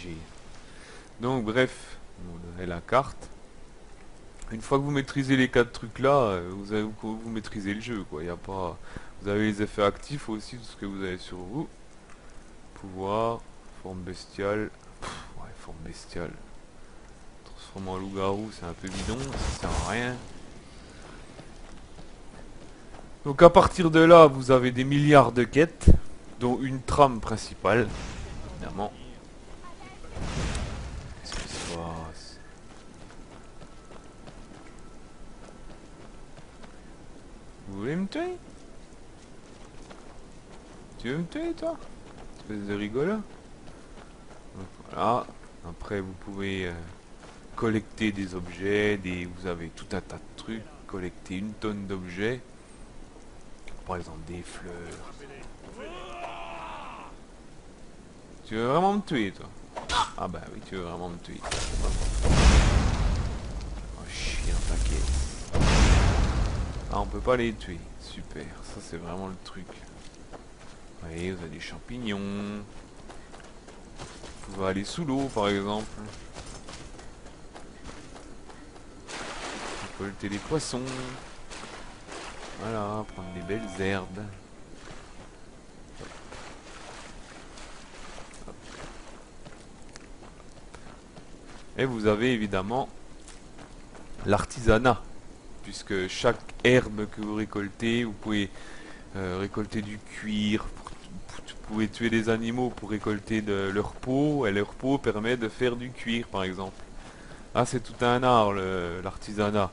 G. Donc bref, on a la carte. Une fois que vous maîtrisez les quatre trucs là, vous maîtrisez le jeu quoi. Y a pas, vous avez les effets actifs aussi, tout ce que vous avez sur vous. Pouvoir, forme bestiale, ouais, forme bestiale. Transformer en loup-garou, c'est un peu bidon, ça sert à rien. Donc à partir de là, vous avez des milliards de quêtes, dont une trame principale, évidemment. Qu'est-ce qui se passe? Vous voulez me tuer? Tu veux me tuer toi? Espèce de rigolo. Donc, voilà. Après vous pouvez collecter des objets, vous avez tout un tas de trucs, collecter une tonne d'objets. Par exemple des fleurs. Tu veux vraiment me tuer toi? Ah bah oui, tu veux vraiment me tuer. Oh chien, t'inquiète. Ah, on peut pas les tuer. Super, ça c'est vraiment le truc. Oui, vous avez des champignons. Vous pouvez aller sous l'eau par exemple. Récolter des poissons. Voilà, prendre des belles herbes. Et vous avez évidemment l'artisanat. Puisque chaque herbe que vous récoltez, vous pouvez récolter du cuir. Vous pouvez tuer des animaux pour récolter de leur peau. Et leur peau permet de faire du cuir par exemple. Ah, c'est tout un art l'artisanat.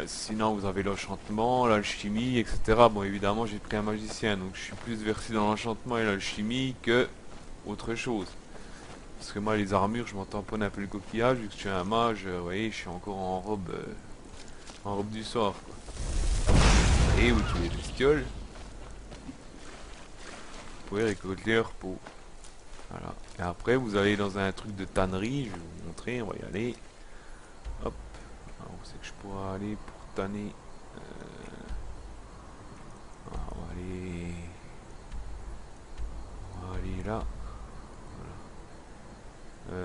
Sinon, vous avez l'enchantement, l'alchimie, etc. Bon, évidemment, j'ai pris un magicien, donc je suis plus versé dans l'enchantement et l'alchimie que autre chose. Parce que moi, les armures, je m'en tamponne un peu le coquillage, vu que je suis un mage, vous voyez, je suis encore en robe du sort, quoi. Et vous tuez les bestioles, vous pouvez récolter leur peau. Voilà. Et après, vous allez dans un truc de tannerie, je vais vous montrer, on va y aller. Hop. Alors, où c'est que je pourrais aller pour tanner? On va aller... On va aller là. Oui.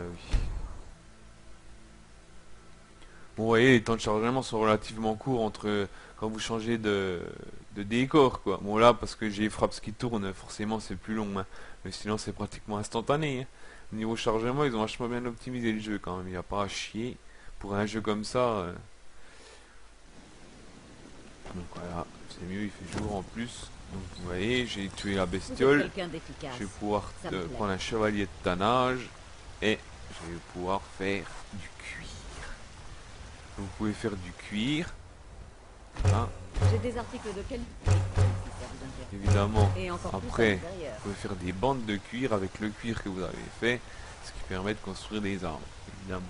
Bon, vous voyez, les temps de chargement sont relativement courts entre quand vous changez de décor, quoi. Bon, là, parce que j'ai les frappes qui tournent, forcément, c'est plus long, hein. Mais sinon, c'est pratiquement instantané, hein. Au niveau chargement, ils ont vachement bien optimisé le jeu, quand même. Il n'y a pas à chier. Pour un jeu comme ça, donc voilà, c'est mieux, il fait jour en plus. Donc, vous voyez, j'ai tué la bestiole. Je vais pouvoir prendre un chevalier de tannage. Et je vais pouvoir faire du cuir. Vous pouvez faire du cuir. Hein. J'ai des articles de qualité. Évidemment, après, vous pouvez faire des bandes de cuir avec le cuir que vous avez fait, ce qui permet de construire des armes, évidemment.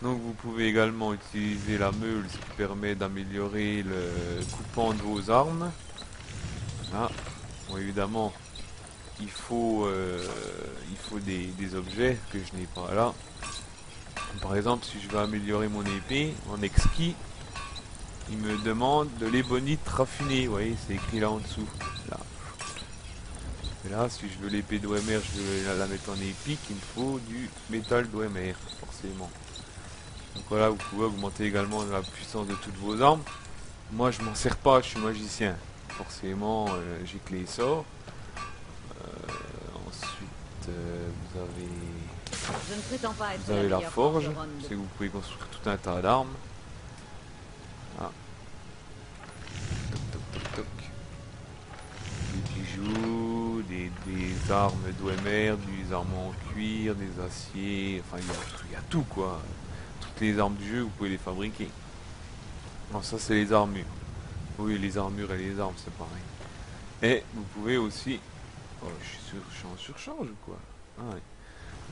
Donc vous pouvez également utiliser la meule, ce qui permet d'améliorer le coupant de vos armes. Voilà. Bon, évidemment, il faut des objets que je n'ai pas là. Par exemple, si je veux améliorer mon épée en exquis, il me demande de l'ébonite raffinée. Vous voyez, c'est écrit là en dessous. Là. Et là, si je veux l'épée d'Ouemer, je veux la mettre en épique, il me faut du métal d'Ouemer, forcément. Donc voilà, vous pouvez augmenter également la puissance de toutes vos armes. Moi, je m'en sers pas, je suis magicien. Forcément, j'ai que les sorts. Ensuite, vous avez la forge, c'est que vous pouvez construire tout un tas d'armes. Ah. Toc, toc, toc, toc. Des bijoux, des armes d'Ouemer, des armes en cuir, des aciers, enfin il y a tout quoi. Toutes les armes du jeu, vous pouvez les fabriquer. Non, ça c'est les armures. Oui, les armures et les armes, c'est pareil. Et vous pouvez aussi... Oh, je suis en surcharge ou quoi? Ah, ouais.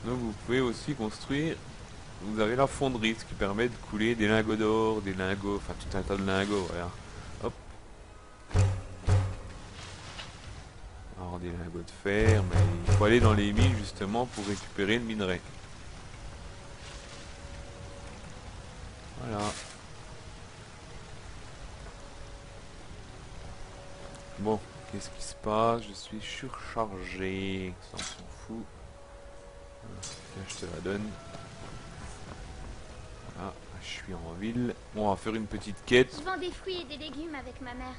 Donc vous pouvez aussi construire... Vous avez la fonderie, ce qui permet de couler des lingots d'or, des lingots, enfin tout un tas de lingots, voilà. Hop. Alors des lingots de fer, mais il faut aller dans les mines justement pour récupérer le minerai. Voilà. Bon, qu'est-ce qui se passe? Je suis surchargé, ça on s'en fout. la donne. Ah, je suis en ville. Bon, on va faire une petite quête. Je vends des fruits et des légumes avec ma mère.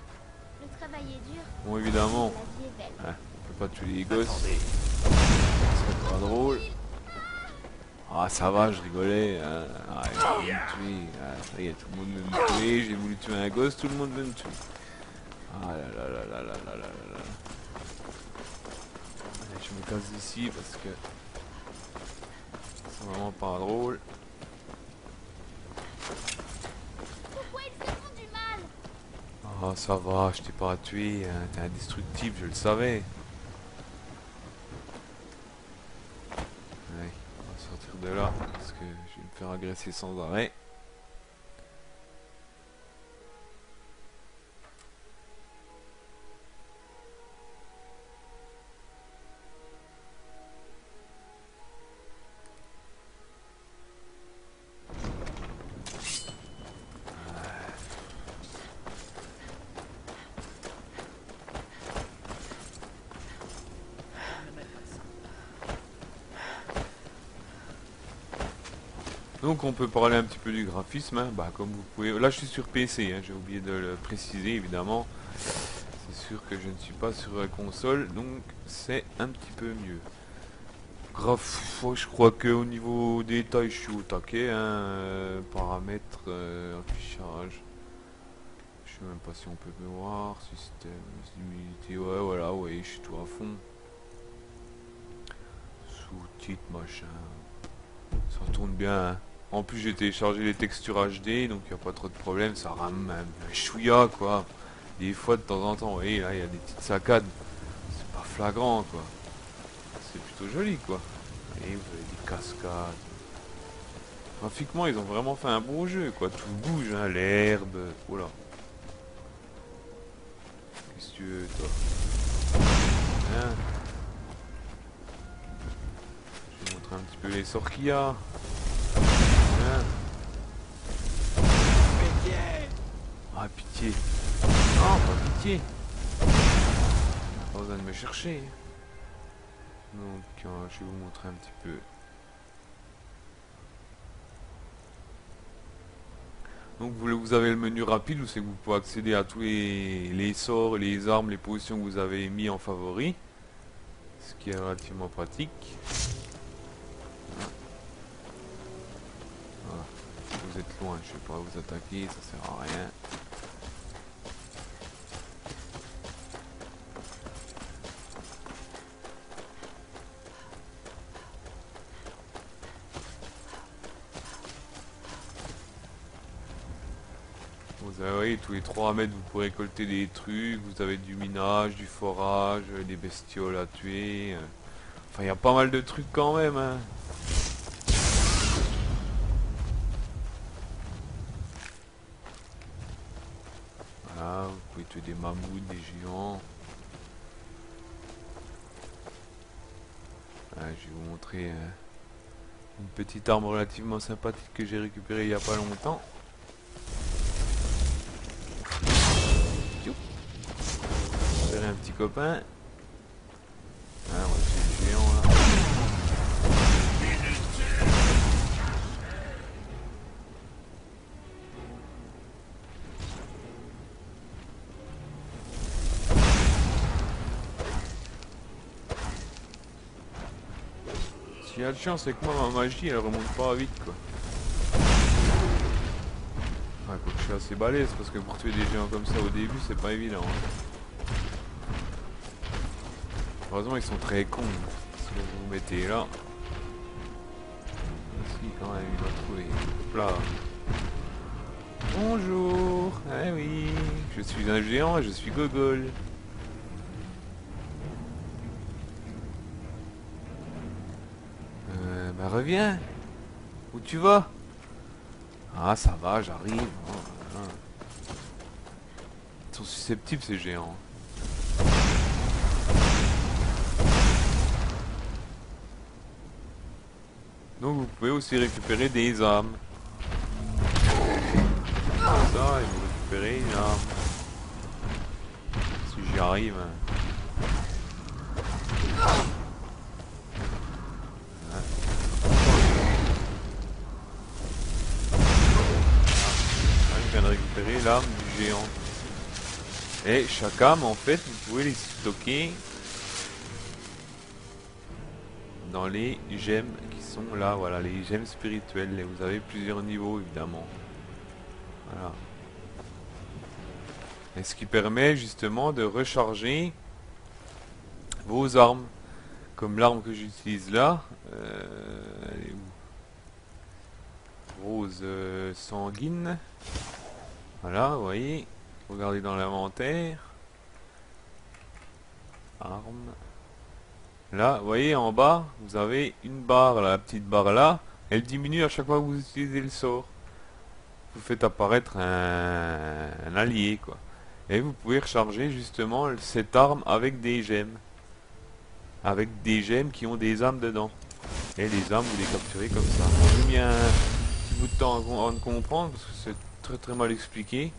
Le travail est dur. Bon, évidemment, La vie est belle. hein, on peut pas tuer les gosses. C'est pas drôle. Ah, ça va, je rigolais. Hein. Ah, j'ai voulu me tuer. Ah, ça y est, tout le monde veut me tuer. J'ai voulu tuer un gosse, tout le monde veut me tuer. Ah là là là là là là là là. Allez, je me casse d'ici parce que c'est vraiment pas drôle. Pourquoi ils se font du mal? Ah, ça va, je t'ai pas tué. Hein. T'es indestructible, je le savais. Allez, on va sortir de là parce que je vais me faire agresser sans arrêt. Donc on peut parler un petit peu du graphisme, hein. Bah, comme vous pouvez... Là je suis sur PC, hein. J'ai oublié de le préciser évidemment. C'est sûr que je ne suis pas sur la console, donc c'est un petit peu mieux. Je crois que au niveau détail je suis au taquet, hein. Paramètres, affichage. Je sais même pas si on peut me voir, système, visibilité, ouais voilà, ouais, je suis tout à fond. Sous-titres, machin. Ça tourne bien, hein. En plus j'ai téléchargé les textures HD, donc il n'y a pas trop de problème, ça rame même un chouïa quoi. Des fois de temps en temps, vous voyez là il y a des petites saccades. C'est pas flagrant quoi. C'est plutôt joli quoi. Et vous avez des cascades. Graphiquement ils ont vraiment fait un beau jeu quoi. Tout bouge, hein, l'herbe. Oh là. Qu'est-ce que tu veux toi? Hein, je vais vous montrer un petit peu les sorts qu'il y a. Hein. Ah, pitié. Non, pas pitié. Pas besoin de me chercher. Donc, je vais vous montrer un petit peu. Donc, vous avez le menu rapide où c'est que vous pouvez accéder à tous les sorts, les armes, les positions que vous avez mis en favori. Ce qui est relativement pratique. Voilà. Si vous êtes loin, je sais pas, vous attaquer, ça sert à rien. Vous avez tous les 3 mètres, vous pouvez récolter des trucs, vous avez du minage, du forage, des bestioles à tuer. Enfin, il y a pas mal de trucs quand même, hein. Voilà, vous pouvez tuer des mammouths, des géants. Voilà, je vais vous montrer une petite arme relativement sympathique que j'ai récupérée il n'y a pas longtemps. Un petit copain. Ah, on va tuer le géant là. S'il y a de chance, c'est que moi ma magie elle remonte pas vite quoi. Ah, faut que je suis assez balèze parce que pour tuer des géants comme ça au début c'est pas évident. Hein. Heureusement ils sont très cons. Si vous vous mettez là. Si quand même il va trouver. Hop là. Bonjour. Ah oui. Je suis un géant et je suis gogol. Bah reviens. Où tu vas? Ah ça va, j'arrive. Oh, voilà. Ils sont susceptibles ces géants. Donc vous pouvez aussi récupérer des âmes. Ça, et vous récupérez une arme. Si j'y arrive. l'arme du géant. Et chaque âme, en fait, vous pouvez les stocker dans les gemmes qui sont là, voilà, les gemmes spirituelles. Et vous avez plusieurs niveaux, évidemment. Voilà. Et ce qui permet justement de recharger vos armes. Comme l'arme que j'utilise là. Elle est où? Rose sanguine. Voilà, vous voyez. Regardez dans l'inventaire. Arme. Là, vous voyez en bas, vous avez une barre, là, la petite barre là. Elle diminue à chaque fois que vous utilisez le sort. Vous faites apparaître un allié, quoi. Et vous pouvez recharger justement cette arme avec des gemmes. Avec des gemmes qui ont des âmes dedans. Et les âmes, vous les capturez comme ça. Bon, j'ai mis un petit bout de temps avant de comprendre parce que c'est très très mal expliqué.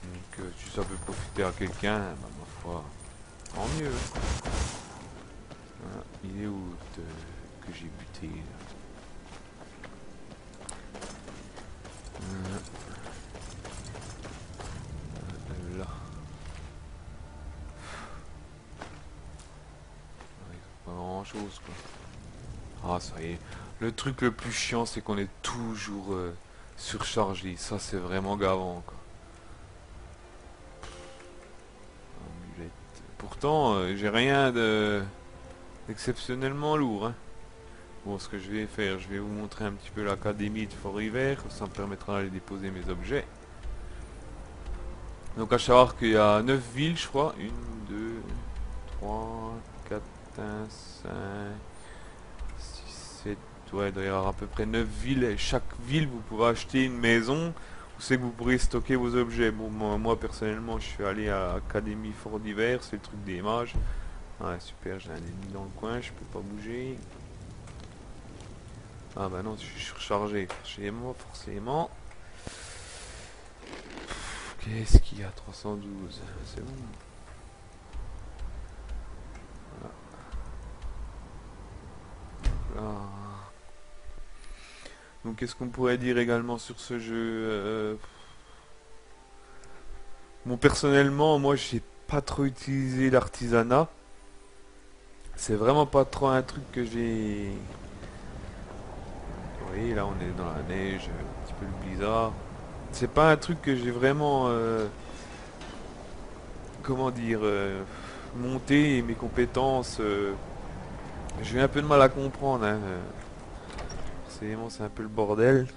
Donc si ça peut profiter à quelqu'un, bah, ma foi, tant mieux. Voilà, il est où que j'ai buté là. Là. Pas grand chose quoi. Ah ça y est. Le truc le plus chiant c'est qu'on est toujours surchargé. Ça c'est vraiment gavant quoi. Amulette. Pourtant j'ai rien d'exceptionnellement lourd. Hein. Bon ce que je vais faire, je vais vous montrer un petit peu l'académie de Fort-Hiver. Ça me permettra d'aller déposer mes objets. Donc à savoir qu'il y a 9 villes je crois. 1, 2, 3, 4, 5, 6, 7, ouais, il doit y avoir à peu près 9 villes. Et chaque ville, vous pouvez acheter une maison où c'est que vous pourrez stocker vos objets. Bon, moi personnellement, je suis allé à Académie Fort d'Hiver, c'est le truc des mages. Ouais, super, j'ai un ennemi dans le coin, je peux pas bouger. Ah bah non, je suis surchargé, forcément. Qu'est-ce qu'il y a? 312, c'est bon. Voilà. Donc qu'est-ce qu'on pourrait dire également sur ce jeu Bon personnellement moi j'ai pas trop utilisé l'artisanat. C'est vraiment pas trop un truc que j'ai... Vous voyez là on est dans la neige, un petit peu le blizzard. C'est pas un truc que j'ai vraiment... comment dire... monté mes compétences. J'ai eu un peu de mal à comprendre. Hein. C'est un peu le bordel.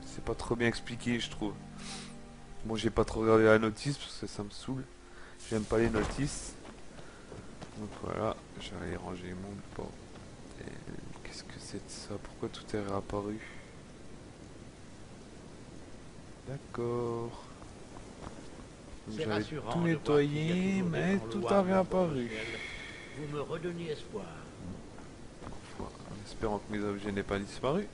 C'est pas trop bien expliqué je trouve. Bon, j'ai pas trop regardé la notice parce que ça me saoule. J'aime pas les notices. Donc voilà, j'allais ranger mon bordel. Qu'est-ce que c'est de ça? Pourquoi tout est réapparu? D'accord. J'avais tout nettoyé, mais tout a réapparu. Vous me redonnez espoir. En espérant que mes objets n'aient pas disparu.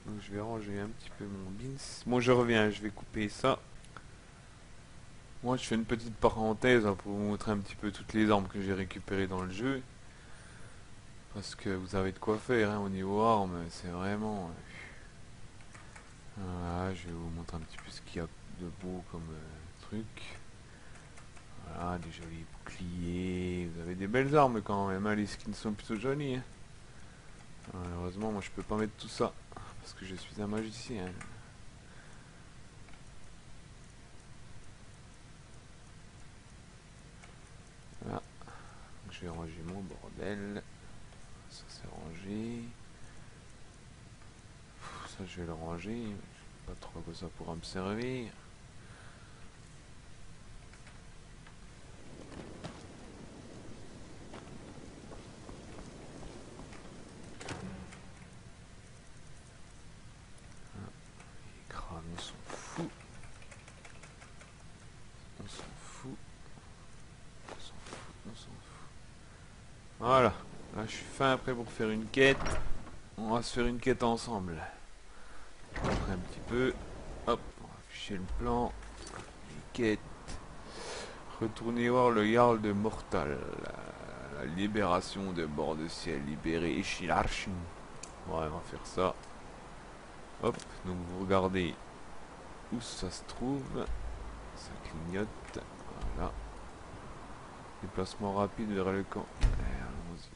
Donc je vais ranger un petit peu mon bins. Bon je reviens, je vais couper ça. Moi je fais une petite parenthèse hein, pour vous montrer un petit peu toutes les armes que j'ai récupérées dans le jeu. Parce que vous avez de quoi faire hein, au niveau armes, c'est vraiment... Voilà, je vais vous montrer un petit peu ce qu'il y a de beau comme truc. Voilà, des jolis boucliers. Vous avez des belles armes quand même, hein, les skins sont plutôt jolis. Hein. Malheureusement moi je peux pas mettre tout ça. Parce que je suis un magicien. Voilà. Donc, je vais ranger mon bordel. Ça c'est rangé. Ça je vais le ranger. Je sais pas trop à quoi ça pourra me servir. On s'en fout. On s'en fout. On s'en fout. On s'en fout. Voilà. Là je suis fin prêt pour faire une quête. On va se faire une quête ensemble. Après un petit peu. Hop. On va afficher le plan. Les quêtes. Retournez voir le Jarl de Mortal. La libération de bord de ciel, libérer Ishilarchin. Ouais, on va faire ça. Hop, donc vous regardez où ça se trouve. Ça clignote. Voilà. Déplacement rapide vers le camp. Allons-y.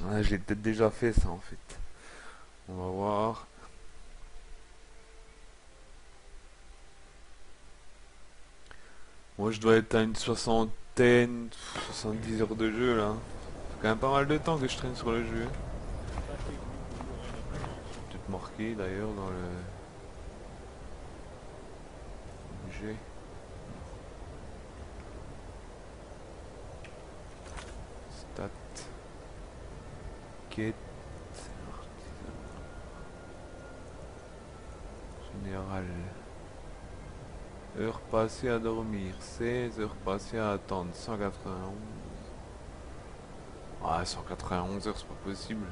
Ah, j'ai peut-être déjà fait ça en fait. On va voir. Moi je dois être à une soixantaine, 70 heures de jeu là. Ça fait quand même pas mal de temps que je traîne sur le jeu. Peut-être marqué d'ailleurs dans le objet. Stat. Quête. Général. Heures passées à dormir, 16 heures passées à attendre, 191. Ah, 191 heures, c'est pas possible.